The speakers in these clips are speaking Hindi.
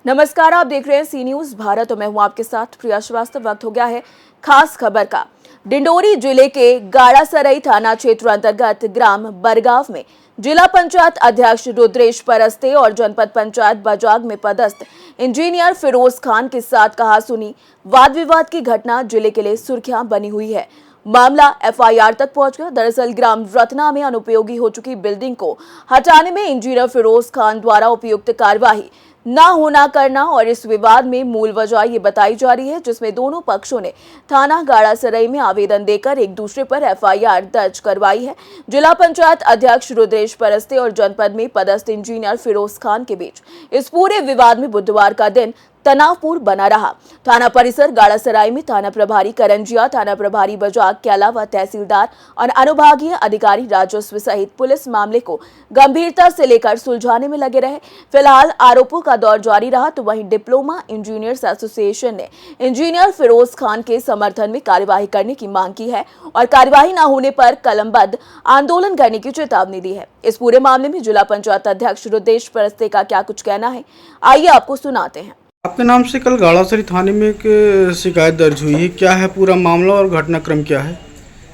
नमस्कार, आप देख रहे हैं सी न्यूज भारत और मैं हूं आपके साथ प्रिया श्रीवास्तव। वक्त हो गया है खास खबर का। डिंडोरी जिले के गाड़ासराई थाना क्षेत्र अंतर्गत ग्राम बरगांव में जिला पंचायत अध्यक्ष रुद्रेश परस्ते और जनपद पंचायत बजाग में पदस्थ इंजीनियर फिरोज खान के साथ कहासुनी वाद विवाद की घटना जिले के लिए सुर्खियां बनी हुई है। मामला एफआईआर तक पहुंच गया। दरअसल ग्राम रत्ना में अनुपयोगी हो चुकी बिल्डिंग को हटाने में इंजीनियर फिरोज खान द्वारा उपयुक्त कार्यवाही ना होना करना और इस विवाद में मूल वजह ये बताई जा रही है, जिसमें दोनों पक्षों ने थाना गाड़ासराई में आवेदन देकर एक दूसरे पर एफआईआर दर्ज करवाई है। जिला पंचायत अध्यक्ष रुद्रेश परस्ते और जनपद में पदस्थ इंजीनियर फिरोज खान के बीच इस पूरे विवाद में बुधवार का दिन तनावपूर्ण बना रहा। थाना परिसर गाड़ासराई में थाना प्रभारी करंजिया, थाना प्रभारी बजाग के अलावा तहसीलदार और अनुभागीय अधिकारी राजस्व सहित पुलिस मामले को गंभीरता से लेकर सुलझाने में लगे रहे। फिलहाल आरोपों का दौर जारी रहा तो वहीं डिप्लोमा इंजीनियर्स एसोसिएशन ने इंजीनियर फिरोज खान के समर्थन में कार्यवाही करने की मांग की है और कार्यवाही न होने पर कलमबद्ध आंदोलन करने की चेतावनी दी है। इस पूरे मामले में जिला पंचायत अध्यक्ष रुद्रेश परस्ते का क्या कुछ कहना है, आइए आपको सुनाते हैं। आपके नाम से कल गाड़ासरी थाने में एक शिकायत दर्ज हुई है, क्या है पूरा मामला और घटनाक्रम क्या है?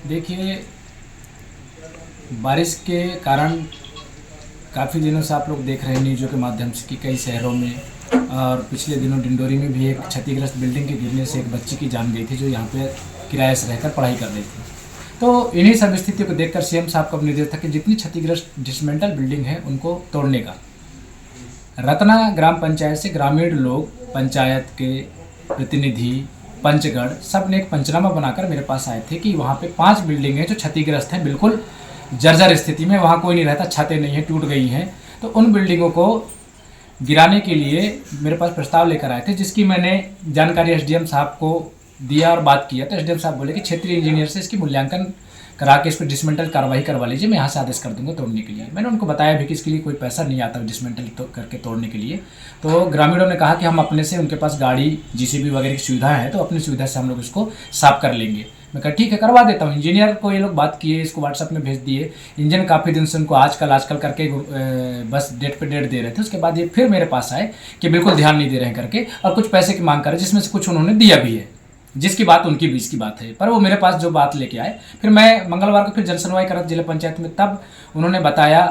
देखिए, बारिश के कारण काफ़ी दिनों से आप लोग देख रहे हैं न्यूज़ों के माध्यम से कि कई शहरों में और पिछले दिनों डिंडोरी में भी एक क्षतिग्रस्त बिल्डिंग के गिरने से एक बच्ची की जान गई थी जो यहाँ पे किराए से रहकर पढ़ाई कर रही थी। तो इन्हीं सब स्थितियों को देखकर सीएम साहब का निर्देश था कि जितनी क्षतिग्रस्त डिसमेंटल बिल्डिंग है उनको तोड़ने का। रत्ना ग्राम पंचायत से ग्रामीण लोग, पंचायत के प्रतिनिधि, पंचगढ़ सब ने एक पंचनामा बनाकर मेरे पास आए थे कि वहाँ पे 5 बिल्डिंगें जो क्षतिग्रस्त हैं, बिल्कुल जर्जर स्थिति में, वहाँ कोई नहीं रहता, छतें नहीं हैं, टूट गई हैं। तो उन बिल्डिंगों को गिराने के लिए मेरे पास प्रस्ताव लेकर आए थे, जिसकी मैंने जानकारी एसडीएम साहब को दिया और बात किया। तो एसडीएम साहब बोले कि क्षेत्रीय इंजीनियर से इसकी मूल्यांकन करा के इसको डिसमेंटल कार्रवाई करवा लीजिए, मैं यहाँ से आदेश कर दूंगा तोड़ने के लिए। मैंने उनको बताया भी कि इसके लिए कोई पैसा नहीं आता डिसमेंटल करके तोड़ने के लिए। तो ग्रामीणों ने कहा कि हम अपने से, उनके पास गाड़ी जीसीबी वगैरह की सुविधा है तो अपनी सुविधा से हम लोग इसको साफ कर लेंगे। मैं कहा ठीक है, करवा देता हूँ। इंजीनियर को ये लोग बात किए, इसको व्हाट्सअप में भेज दिए। इंजन काफ़ी दिन से उनको आजकल करके बस डेट पे डेट दे रहे थे। उसके बाद ये फिर मेरे पास आए कि बिल्कुल ध्यान नहीं दे रहे हैं करके, और कुछ पैसे की मांग कर रहे, जिसमें से कुछ उन्होंने दिया भी है, जिसकी बात उनकी बीच की बात है। पर वो मेरे पास जो बात लेके आए, फिर मैं मंगलवार को फिर जनसुनवाई करा जिला पंचायत में, तब उन्होंने बताया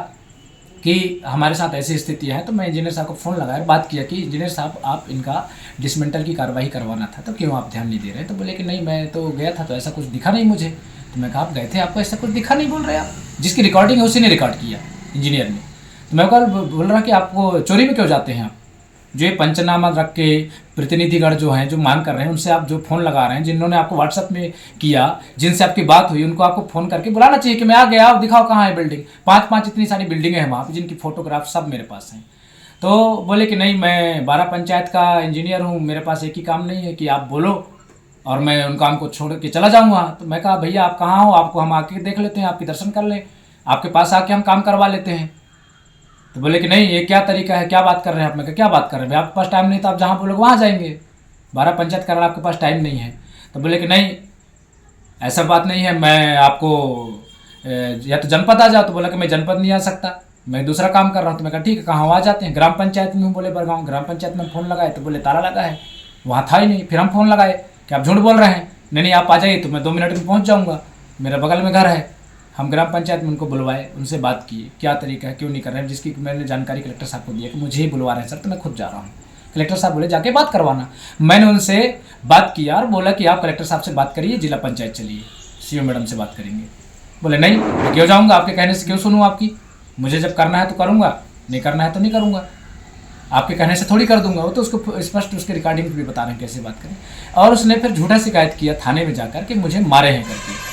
कि हमारे साथ ऐसी स्थितियाँ हैं। तो मैं इंजीनियर साहब को फ़ोन लगाया, बात किया कि इंजीनियर साहब आप इनका डिसमेंटल की कार्रवाई करवाना था, तो क्यों आप ध्यान नहीं दे रहे? तो बोले कि नहीं, मैं तो गया था तो ऐसा कुछ दिखा नहीं मुझे। तो मैं कहा आप गए थे, आपको ऐसा कुछ दिखा नहीं? बोल रहे आप, जिसकी रिकॉर्डिंग है उसी ने रिकॉर्ड किया, इंजीनियर ने। तो मैं कल बोल रहा कि आपको चोरी में क्यों जाते हैं आप? जो ये पंचनामा रख के प्रतिनिधिगण जो हैं, जो मांग कर रहे हैं, उनसे आप जो फ़ोन लगा रहे हैं, जिन्होंने आपको व्हाट्सएप में किया, जिनसे आपकी बात हुई, उनको आपको फ़ोन करके बुलाना चाहिए कि मैं आ गया, आप दिखाओ कहाँ है बिल्डिंग। 5 इतनी सारी बिल्डिंगें हैं वहाँ पर, जिनकी फ़ोटोग्राफ सब मेरे पास हैं। तो बोले कि नहीं, मैं 12 पंचायत का इंजीनियर हूँ, मेरे पास एक ही काम नहीं है कि आप बोलो और मैं उन काम को छोड़ के चला जाऊँगा। तो मैं कहा भैया आप कहाँ हो, आपको हम आके देख लेते हैं, आपके दर्शन कर लें, आपके पास आके हम काम करवा लेते हैं। तो बोले कि नहीं, ये क्या तरीका है, क्या बात कर रहे हैं आप? मैं कहा क्या बात कर रहे हैं, आपके पास टाइम नहीं तो आप जहाँ बोलोगे वहाँ जाएंगे, 12 पंचायत करना आपके पास टाइम नहीं है। तो बोले कि नहीं, ऐसा बात नहीं है, मैं आपको या तो जनपद आ जाओ। तो बोला कि मैं जनपद नहीं आ सकता, मैं दूसरा काम कर रहा हूँ। तो मैं कहा ठीक है, कहाँ आ जाते हैं? ग्राम पंचायत में हूँ। बोले बरगांव ग्राम पंचायत में फ़ोन लगाए तो बोले ताला लगा है, वहाँ था ही नहीं। फिर हम फ़ोन लगाए कि आप झूठ बोल रहे हैं, नहीं आप आ जाइए तो मैं 2 मिनट में पहुँच जाऊँगा, मेरा बगल में घर है। हम ग्राम पंचायत में उनको बुलवाए, उनसे बात किए, क्या तरीका है, क्यों नहीं कर रहे हैं, जिसकी मैंने जानकारी कलेक्टर साहब को दिया कि मुझे ही बुलवा रहे हैं सर, तो मैं खुद जा रहा हूँ। कलेक्टर साहब बोले जाके बात करवाना। मैंने उनसे बात किया और बोला कि आप कलेक्टर साहब से बात करिए, जिला पंचायत चलिए, सीओ मैडम से बात करेंगे। बोले नहीं, मैं क्यों जाऊँगा, आपके कहने से क्यों सुनूँ आपकी? मुझे जब करना है तो करूँगा, नहीं करना है तो नहीं करूँगा, आपके कहने से थोड़ी कर दूंगा। वो तो उसको स्पष्ट उसके रिकॉर्डिंग भी बता रहे हैं कैसे बात करें। और उसने फिर झूठा शिकायत किया थाने में जाकर कि मुझे मारे हैं करके,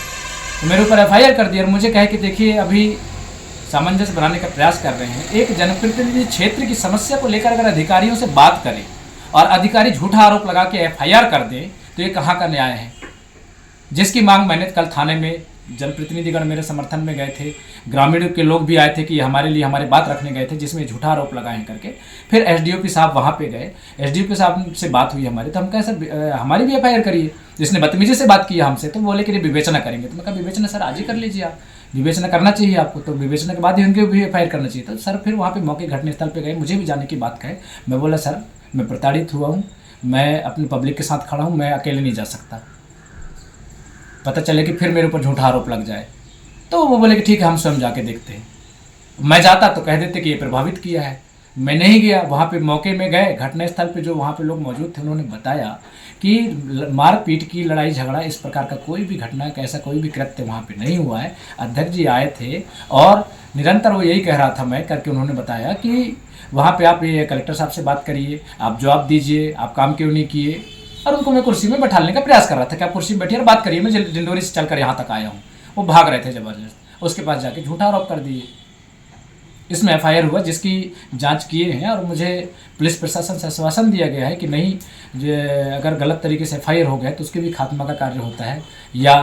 तो मेरे ऊपर एफआईआर कर दिया और मुझे कहे कि देखिए अभी सामंजस्य बनाने का प्रयास कर रहे हैं। एक जनप्रतिनिधि क्षेत्र की समस्या को लेकर अगर अधिकारियों से बात करें और अधिकारी झूठा आरोप लगा के एफआईआर कर दें तो ये कहाँ का न्याय है? जिसकी मांग मैंने कल थाने में, जनप्रतिनिधिगण मेरे समर्थन में गए थे, ग्रामीणों के लोग भी आए थे कि हमारे लिए हमारी बात रखने गए थे, जिसमें झूठा आरोप लगाए हैं करके। फिर एसडीओपी साहब वहाँ पे गए, एसडीओपी साहब से बात हुई हमारी, तो हम कहे सर हमारी भी एफआईआर करिए। जिसने बदतमीजी से बात की हमसे तो बोले कि विवेचना करेंगे। तो मैं कहा विवेचना सर आज ही कर लीजिए, आप विवेचना करना चाहिए आपको, तो विवेचना के बाद ही उनके भी एफआईआर करना चाहिए। तो सर फिर वहाँ पे मौके घटनास्थल पे गए, मुझे भी जाने की बात कहे। मैं बोला सर मैं प्रताड़ित हुआ हूँ, मैं अपनी पब्लिक के साथ खड़ा हूँ, मैं अकेले नहीं जा सकता। पता चले कि फिर मेरे ऊपर झूठा आरोप लग जाए, तो वो बोले कि ठीक है हम स्वयं जाके देखते हैं। मैं जाता तो कह देते कि ये प्रभावित किया है। मैं नहीं गया, वहाँ पे मौके में गए, घटनास्थल पे जो वहाँ पे लोग मौजूद थे उन्होंने बताया कि मारपीट की, लड़ाई झगड़ा, इस प्रकार का कोई भी घटना, ऐसा कोई भी कृत्य वहाँ पे नहीं हुआ है। अध्यक्ष जी आए थे और निरंतर वो यही कह रहा था मैं करके, उन्होंने बताया कि वहाँ पे आप ये कलेक्टर साहब से बात करिए, आप जवाब दीजिए, आप काम क्यों नहीं किए। और उनको मैं कुर्सी में बैठाने का प्रयास कर रहा था कि आप कुर्सी में बैठिए और बात करिए, मैं डिंडोरी से चलकर यहाँ तक आया हूँ। वो भाग रहे थे ज़बरदस्त, उसके पास जाके झूठा आरोप कर दिए। इसमें एफआईआर हुआ जिसकी जांच किए हैं और मुझे पुलिस प्रशासन से आश्वासन दिया गया है कि नहीं, अगर गलत तरीके से एफआईआर हो गया तो उसके भी खात्मा का कार्य होता है, या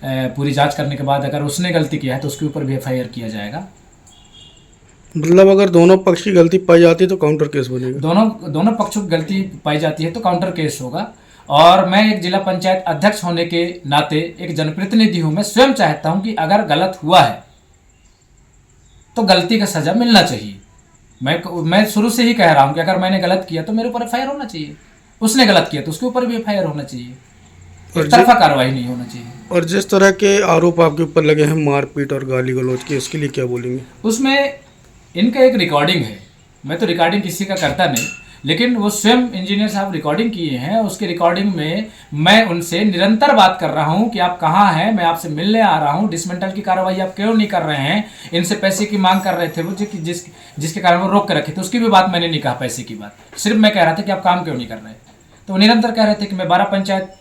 पूरी जांच करने के बाद अगर उसने गलती किया है तो उसके ऊपर भी एफआईआर किया जाएगा। मतलब अगर दोनों पक्ष की गलती पाई जाती है तो काउंटर केस बनेगा? दोनों पक्षों की गलती पाई जाती है तो काउंटर केस होगा। और मैं एक जिला पंचायत अध्यक्ष होने के नाते एक जनप्रतिनिधि हूँ, मैं स्वयं चाहता हूँ कि अगर गलत हुआ है तो गलती का सजा मिलना चाहिए। मैं शुरू से ही कह रहा हूँ कि अगर मैंने गलत किया तो मेरे ऊपर एफआईआर होना चाहिए, उसने गलत किया तो उसके ऊपर भी एफआईआर होना चाहिए, एक तरफा कार्रवाई नहीं होना चाहिए। और जिस तरह के आरोप आपके ऊपर लगे हैं मारपीट और गाली गलौज के, इसके लिए क्या बोलेंगे? उसमें इनका एक रिकॉर्डिंग है, मैं तो रिकॉर्डिंग किसी का करता नहीं, लेकिन वो स्वयं इंजीनियर साहब रिकॉर्डिंग किए हैं। उसके रिकॉर्डिंग में मैं उनसे निरंतर बात कर रहा हूं कि आप कहां हैं, मैं आपसे मिलने आ रहा हूं, डिसमेंटल की कार्रवाई आप क्यों नहीं कर रहे हैं। इनसे पैसे की मांग कर रहे थे वो, जिसके कारण वो रोक कर रखे थे, उसकी भी बात मैंने नहीं कहा, पैसे की बात सिर्फ मैं कह रहा था कि आप काम क्यों नहीं कर रहे। तो वो निरंतर कह रहे थे कि मैं 12 पंचायत,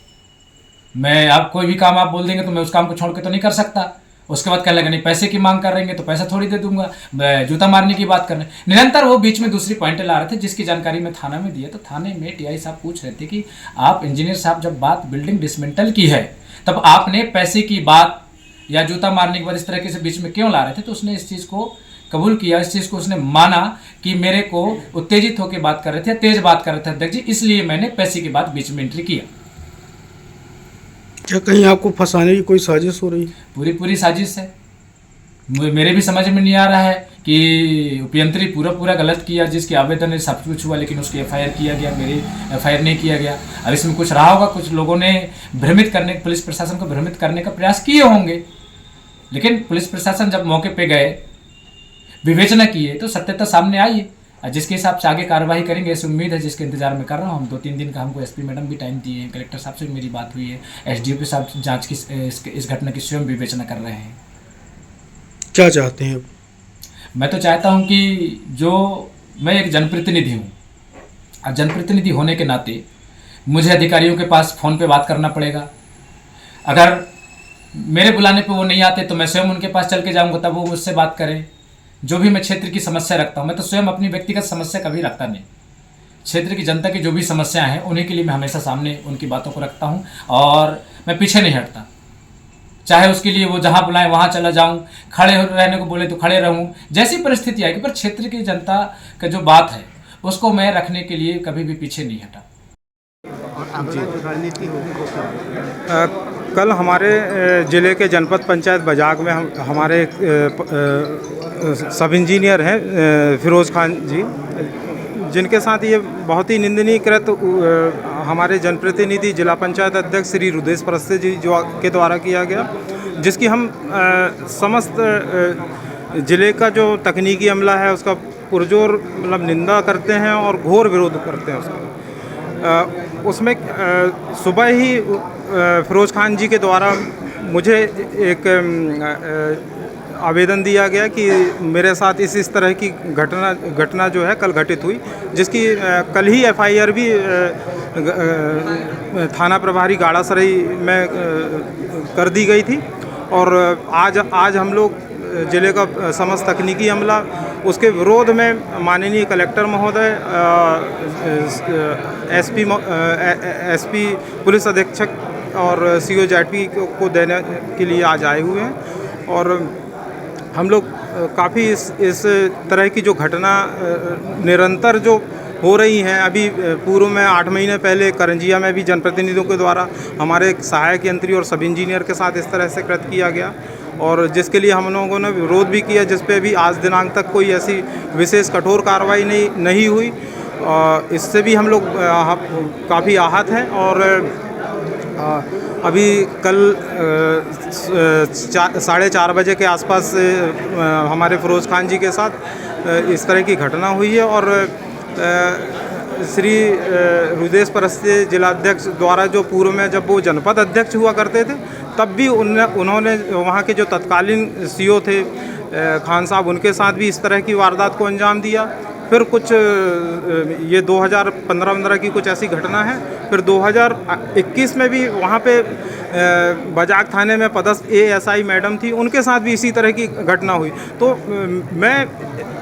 मैं आप कोई भी काम आप बोल देंगे तो मैं उस काम को छोड़ के तो नहीं कर सकता। उसके बाद कहने लगे नहीं पैसे की मांग कर रहेंगे तो पैसा थोड़ी दे दूंगा, मैं जूता मारने की बात कर रहे हैं। निरंतर वो बीच में दूसरी पॉइंट ला रहे थे, जिसकी जानकारी मैं थाना में दिया तो थाने में टीआई साहब पूछ रहे थे कि आप इंजीनियर साहब जब बात बिल्डिंग डिसमेंटल की है तब आपने पैसे की बात या जूता मारने के बाद इस तरीके से बीच में क्यों ला रहे थे। तो उसने इस चीज़ को कबूल किया, इस चीज़ को उसने माना कि मेरे को उत्तेजित होकर बात कर रहे थे, तेज बात कर रहे थे अध्यक्ष जी, इसलिए मैंने पैसे की बात बीच में एंट्री किया। क्या कहीं आपको फंसाने की कोई साजिश हो रही है? पूरी साजिश है। मेरे भी समझ में नहीं आ रहा है कि उपयंत्री पूरा गलत किया, जिसके आवेदन में सब कुछ हुआ लेकिन उसकी एफआईआर किया गया, मेरी एफआईआर नहीं किया गया। अब इसमें कुछ रहा होगा, कुछ लोगों ने पुलिस प्रशासन को भ्रमित करने का प्रयास किए होंगे, लेकिन पुलिस प्रशासन जब मौके पे गए, विवेचना किए तो सत्यता सामने आई, जिसके हिसाब से आगे कार्रवाई करेंगे ऐसी उम्मीद है, जिसके इंतजार में कर रहा हूँ। हम 2-3 दिन का हमको एसपी मैडम भी टाइम दिए हैं, कलेक्टर साहब से भी मेरी बात हुई है, एसडीओ साहब जांच की इस घटना की स्वयं विवेचना कर रहे हैं। क्या चाहते हैं अब? मैं तो चाहता हूं कि जो मैं एक जनप्रतिनिधि हूं, और जनप्रतिनिधि होने के नाते मुझे अधिकारियों के पास फ़ोन पे बात करना पड़ेगा। अगर मेरे बुलाने पे वो नहीं आते तो मैं स्वयं उनके पास चल के जाऊंगा, तब वो मुझसे बात करें। जो भी मैं क्षेत्र की समस्या रखता हूं, मैं तो स्वयं अपनी व्यक्तिगत समस्या कभी रखता नहीं, क्षेत्र की जनता की जो भी समस्याएं हैं उन्हीं के लिए मैं हमेशा सामने उनकी बातों को रखता हूं और मैं पीछे नहीं हटता। चाहे उसके लिए वो जहां बुलाएं वहां चला जाऊं, खड़े रहने को बोले तो खड़े रहूं, जैसी परिस्थिति आएगी, पर क्षेत्र की जनता का जो बात है उसको मैं रखने के लिए कभी भी पीछे नहीं हटा। कल हमारे ज़िले के जनपद पंचायत बजाग में हमारे सब इंजीनियर हैं फिरोज़ खान जी, जिनके साथ ये बहुत ही निंदनीय कृत्य हमारे जनप्रतिनिधि जिला पंचायत अध्यक्ष श्री रुदेश परस्ते जी के द्वारा किया गया, जिसकी हम समस्त ज़िले का जो तकनीकी अमला है उसका पुरजोर मतलब निंदा करते हैं और घोर विरोध करते हैं उसका। उसमें सुबह ही फिरोज़ खान जी के द्वारा मुझे एक आवेदन दिया गया कि मेरे साथ इस तरह की घटना जो है कल घटित हुई, जिसकी कल ही एफआईआर भी थाना प्रभारी गाड़ासराई में कर दी गई थी। और आज हम लोग ज़िले का समस्त तकनीकी अमला उसके विरोध में माननीय कलेक्टर महोदय, एसपी पुलिस अधीक्षक और सीओ जेडपी को देने के लिए आज आए हुए हैं। और हम लोग काफ़ी इस तरह की जो घटना निरंतर जो हो रही हैं, अभी पूर्व में 8 महीने पहले करंजिया में भी जनप्रतिनिधियों के द्वारा हमारे सहायक यंत्री और सब इंजीनियर के साथ इस तरह से कृत्य किया गया, और जिसके लिए हम लोगों ने विरोध भी किया, जिस पे भी आज दिनांक तक कोई ऐसी विशेष कठोर कार्रवाई नहीं हुई। इससे भी हम लोग काफ़ी आहत हैं। और अभी कल 4:30 बजे के आसपास हमारे फिरोज़ खान जी के साथ इस तरह की घटना हुई है। और श्री रुदेश परस्ते जिलाध्यक्ष द्वारा जो पूर्व में जब वो जनपद अध्यक्ष हुआ करते थे तब भी उन्होंने वहाँ के जो तत्कालीन सीओ थे खान साहब, उनके साथ भी इस तरह की वारदात को अंजाम दिया। फिर कुछ ये 2015 की कुछ ऐसी घटना है। फिर 2021 में भी वहाँ पे बजाग थाने में पदस्थ ASI मैडम थी, उनके साथ भी इसी तरह की घटना हुई। तो मैं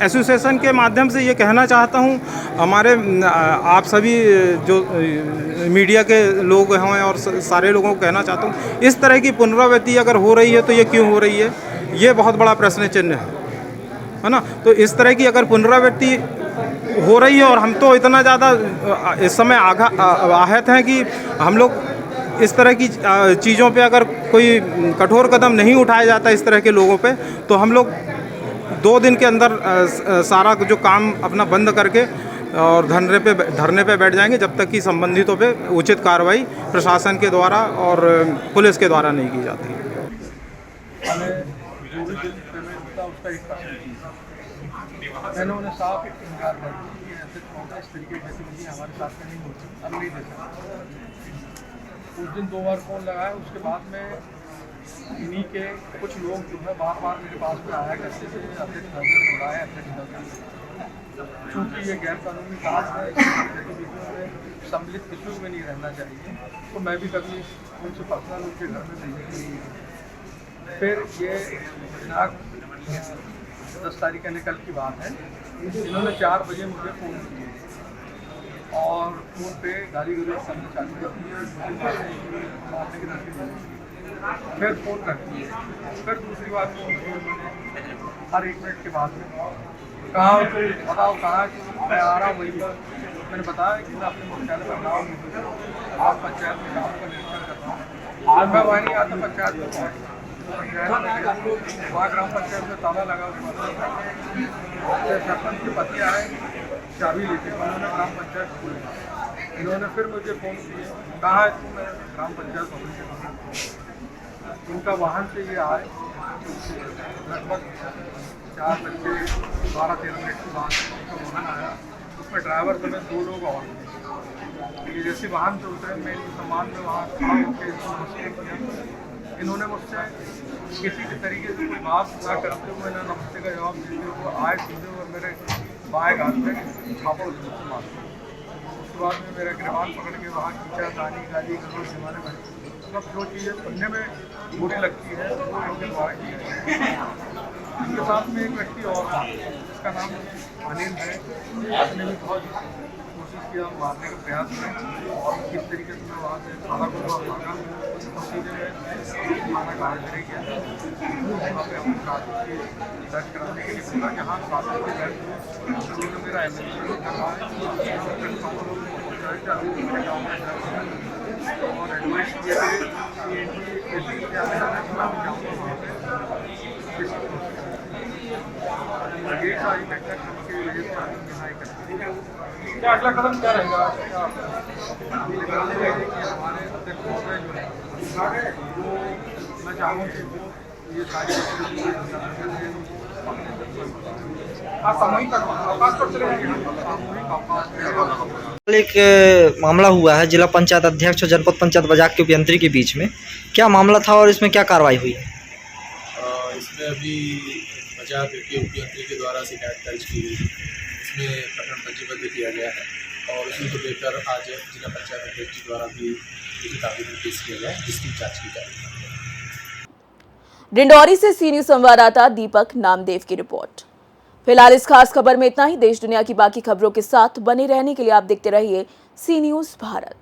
एसोसिएशन के माध्यम से ये कहना चाहता हूँ, हमारे आप सभी जो मीडिया के लोग हैं और सारे लोगों को कहना चाहता हूँ, इस तरह की पुनरावृत्ति अगर हो रही है तो ये क्यों हो रही है, ये बहुत बड़ा प्रश्न चिन्ह है ना। तो इस तरह की अगर पुनरावृत्ति हो रही है और हम तो इतना ज़्यादा इस समय आहत हैं कि हम लोग इस तरह की चीज़ों पे अगर कोई कठोर कदम नहीं उठाया जाता इस तरह के लोगों पे, तो हम लोग 2 दिन के अंदर सारा जो काम अपना बंद करके और धरने पे बैठ जाएंगे जब तक कि संबंधितों पे उचित कार्रवाई प्रशासन के द्वारा और पुलिस के द्वारा नहीं की जाती। मैंने उन्हें साफ इनकार कर दिया कि ऐसे इस तरीके की गतिविधि हमारे साथ में नहीं होती, अब नहीं दे सकते। उस दिन 2 बार फ़ोन लगाया, उसके बाद में इन्हीं के कुछ लोग जो है बार बार मेरे पास में आया करते थे, अध्यक्ष नजर बुलाया अध्यक्ष नजर। चूँकि ये गैर कानूनी काम है, गतिविधियों में सम्मिलित किसी में नहीं रहना चाहिए, तो मैं भी कभी उनसे पर्सनल उनके घर में नहीं गई। फिर ये दिनांक 10 तारीख यानी कल की बात है, इन्होंने 4 बजे मुझे फ़ोन किया और फ़ोन पे गाली गलौज करना चालू कर दिया, मारने की धमकी दी। फिर फ़ोन कर दिए, फिर दूसरी बार फ़ोन किया उन्होंने हर 1 मिनट के बाद में, कहाँ हो तुम, बताओ कहाँ, मैं आ रहा हूँ वही। मैंने बताया कि मैं अपने मुख्यालय पर रहा हूँ, आप पंचायत में काम का निरीक्षण कर रहा हूँ। आज मैं वहाँ नहीं आता, पंचायत में पहुँच वहाँ ग्राम पंचायत में ताला लगा हुआ था। सरपंच के पति आए चाबी लेके, उन्होंने ग्राम पंचायत खोली। इन्होंने फिर मुझे फ़ोन किया, कहाँ है तुम, मैं ग्राम पंचायत ऑफिस। उनका वाहन से ये आए, लगभग 4 बज के 12-13 मिनट के बाद उनका वाहन आया, उसमें ड्राइवर समेत 2 लोग और थे। ये जैसे वाहन से उतरे, मेरी सम्मान में वहाँ खड़ा होकर नमस्ते किया। इन्होंने मुझसे किसी भी तरीके से कोई बात ना करते हुए ना नमस्ते का जवाब देते हुए आए सीधे और मेरे बाएं हाथ में छापा उससे मारा। उसके बाद में मेरा गिरबान पकड़ के वहाँ खींचा, गाली गलौज जमाने में सब जो चीज़ें सुनने में बुरी लगती है वो इनके द्वारा की है। इनके साथ में एक व्यक्ति और था, इसका नाम अनिल है, उसने भी बहुत कोशिश किया मारने का प्रयास में, और किस तरीके से मैं वहाँ से खाना को भागा सीधे में खाना खाने चले गया। वहाँ पे अपनी शादी दर्ज कराने के लिए बोला कि हाँ शादी को दर्ज उन्होंने मेरा एडमिशन करवाया और एडवाइस किए थे क्या अगला कदम क्या रहेगा? हमारे अध्यक्ष महोदय जो है वो मैं चाहूँ कि वो ये सारी सामूहिक अवकाश पर चले जाएंगे, सामूहिक अवकाश। एक मामला हुआ है जिला पंचायत अध्यक्ष और जनपद पंचायत बजाग के उपयंत्री के बीच में, क्या मामला था और इसमें क्या कार्रवाई हुई है? इसमें अभी बजाग के उपयंत्री के द्वारा शिकायत दर्ज की गई, इसमें प्रकरण पंजीबद्ध किया गया है और उसी को लेकर आज जिला पंचायत अध्यक्ष द्वारा भी लिखित आवेदन पेश किया गया है, जिसकी जाँच की जा रही है। डिंडौरी से सी न्यूज संवाददाता दीपक नामदेव की रिपोर्ट। फिलहाल इस खास खबर में इतना ही। देश दुनिया की बाकी खबरों के साथ बने रहने के लिए आप देखते रहिए सी न्यूज भारत।